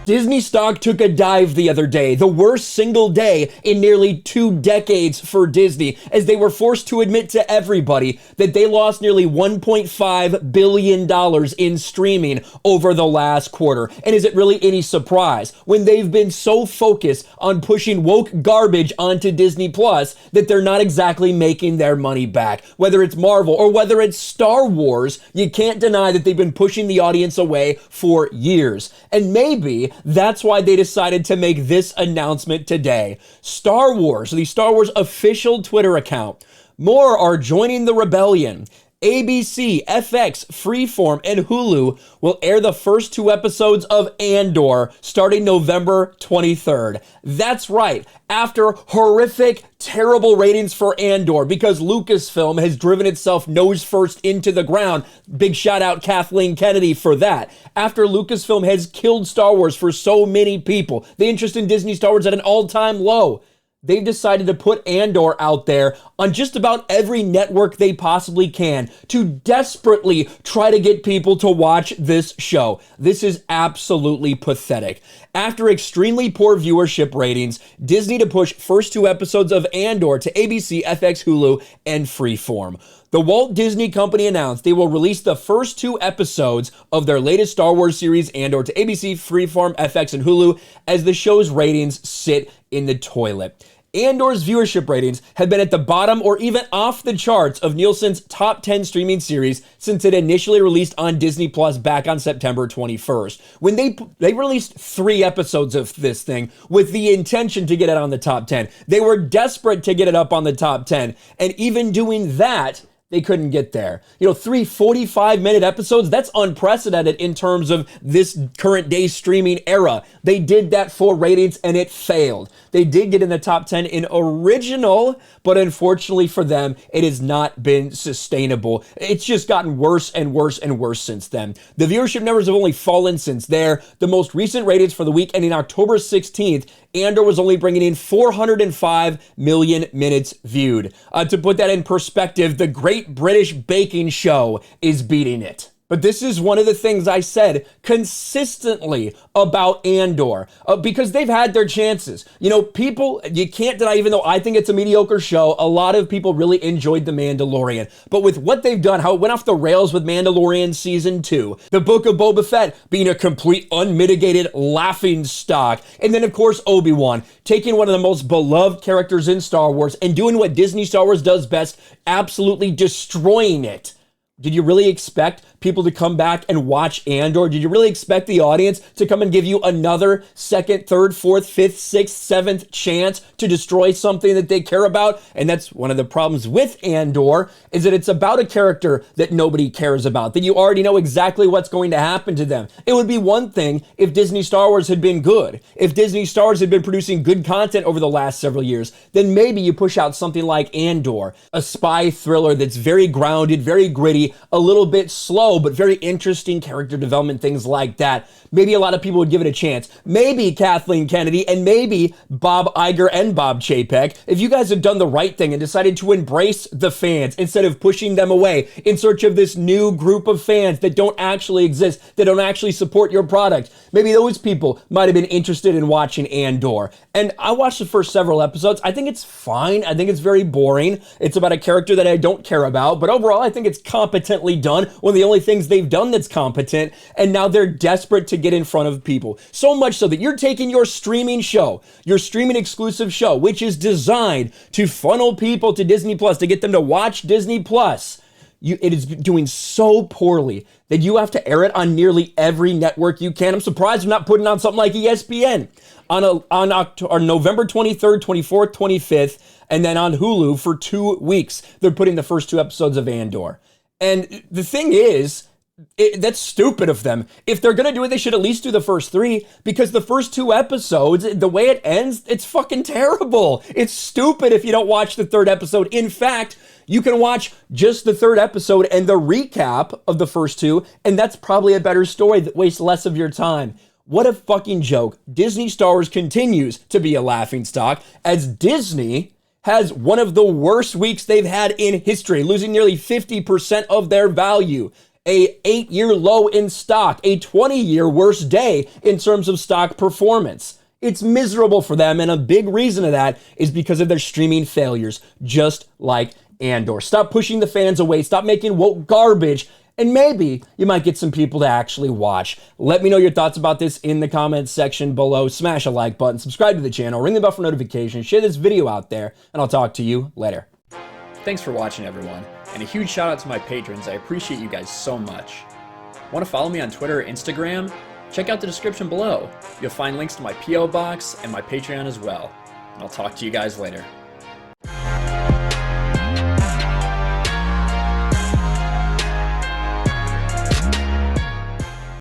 Disney stock took a dive the other day, the worst single day in nearly 2 decades for Disney, as they were forced to admit to everybody that they lost nearly $1.5 billion in streaming over the last quarter. And is it really any surprise when they've been so focused on pushing woke garbage onto Disney Plus that they're not exactly making their money back? Whether it's Marvel or whether it's Star Wars, you can't deny that they've been pushing the audience away for years. And maybe that's why they decided to make this announcement today. Star Wars, the Star Wars official Twitter account, more are joining the rebellion. ABC, FX, Freeform, and Hulu will air the first 2 episodes of Andor starting November 23rd. That's right, after horrific, terrible ratings for Andor because Lucasfilm has driven itself nose first into the ground. Big shout out Kathleen Kennedy for that. After Lucasfilm has killed Star Wars for so many people, the interest in Disney Star Wars at an all-time low, they've decided to put Andor out there on just about every network they possibly can to desperately try to get people to watch this show. This is absolutely pathetic. After extremely poor viewership ratings, Disney to push first 2 episodes of Andor to ABC, FX, Hulu, and Freeform. The Walt Disney Company announced they will release the first 2 episodes of their latest Star Wars series, Andor, to ABC, Freeform, FX, and Hulu as the show's ratings sit in the toilet. Andor's viewership ratings have been at the bottom or even off the charts of Nielsen's top 10 streaming series since it initially released on Disney Plus back on September 21st. When they released 3 episodes of this thing with the intention to get it on the top 10. They were desperate to get it up on the top 10, and even doing that, they couldn't get there. 3 45-minute episodes, that's unprecedented in terms of this current day streaming era. They did that for ratings and it failed. They did get in the top 10 in original, but unfortunately for them, it has not been sustainable. It's just gotten worse and worse and worse since then. The viewership numbers have only fallen since there. The most recent ratings for the week ending October 16th, Andor was only bringing in 405 million minutes viewed. To put that in perspective, the Great British Baking Show is beating it. But this is one of the things I said consistently about Andor, because they've had their chances. People, you can't deny, even though I think it's a mediocre show, a lot of people really enjoyed The Mandalorian. But with what they've done, how it went off the rails with Mandalorian Season 2, the Book of Boba Fett being a complete unmitigated laughing stock, and then of course Obi-Wan, taking one of the most beloved characters in Star Wars and doing what Disney Star Wars does best, absolutely destroying it. Did you really expect people to come back and watch Andor? Did you really expect the audience to come and give you another second, third, fourth, fifth, sixth, seventh chance to destroy something that they care about? And that's one of the problems with Andor, is that it's about a character that nobody cares about, that you already know exactly what's going to happen to them. It would be one thing if Disney Star Wars had been good. If Disney Star Wars had been producing good content over the last several years, then maybe you push out something like Andor, a spy thriller that's very grounded, very gritty, a little bit slow, but very interesting character development, things like that. Maybe a lot of people would give it a chance. Maybe Kathleen Kennedy and maybe Bob Iger and Bob Chapek, if you guys had done the right thing and decided to embrace the fans instead of pushing them away in search of this new group of fans that don't actually exist, that don't actually support your product, maybe those people might have been interested in watching Andor. And I watched the first several episodes. I think it's fine. I think it's very boring. It's about a character that I don't care about, but overall I think it's competently done, one of the only things they've done that's competent, and now they're desperate to get in front of people. So much so that you're taking your streaming show, your streaming exclusive show, which is designed to funnel people to Disney Plus, to get them to watch Disney Plus. It is doing so poorly that you have to air it on nearly every network you can. I'm surprised you're not putting on something like ESPN on November 23rd, 24th, 25th, and then on Hulu for 2 weeks. They're putting the first 2 episodes of Andor. And the thing is, that's stupid of them. If they're going to do it, they should at least do the first 3, because the first 2 episodes, the way it ends, it's fucking terrible. It's stupid if you don't watch the 3rd episode. In fact, you can watch just the 3rd episode and the recap of the first 2, and that's probably a better story that wastes less of your time. What a fucking joke. Disney Star Wars continues to be a laughingstock as Disney has one of the worst weeks they've had in history, losing nearly 50% of their value. a 8-year low in stock, a 20-year worst day in terms of stock performance. It's miserable for them, and a big reason of that is because of their streaming failures, just like Andor. Stop pushing the fans away, stop making woke garbage, and maybe you might get some people to actually watch. Let me know your thoughts about this in the comments section below. Smash a like button, subscribe to the channel, ring the bell for notifications, share this video out there, and I'll talk to you later. Thanks for watching, everyone, and a huge shout out to my patrons. I appreciate you guys so much. Want to follow me on Twitter or Instagram? Check out the description below. You'll find links to my PO box and my Patreon as well. And I'll talk to you guys later.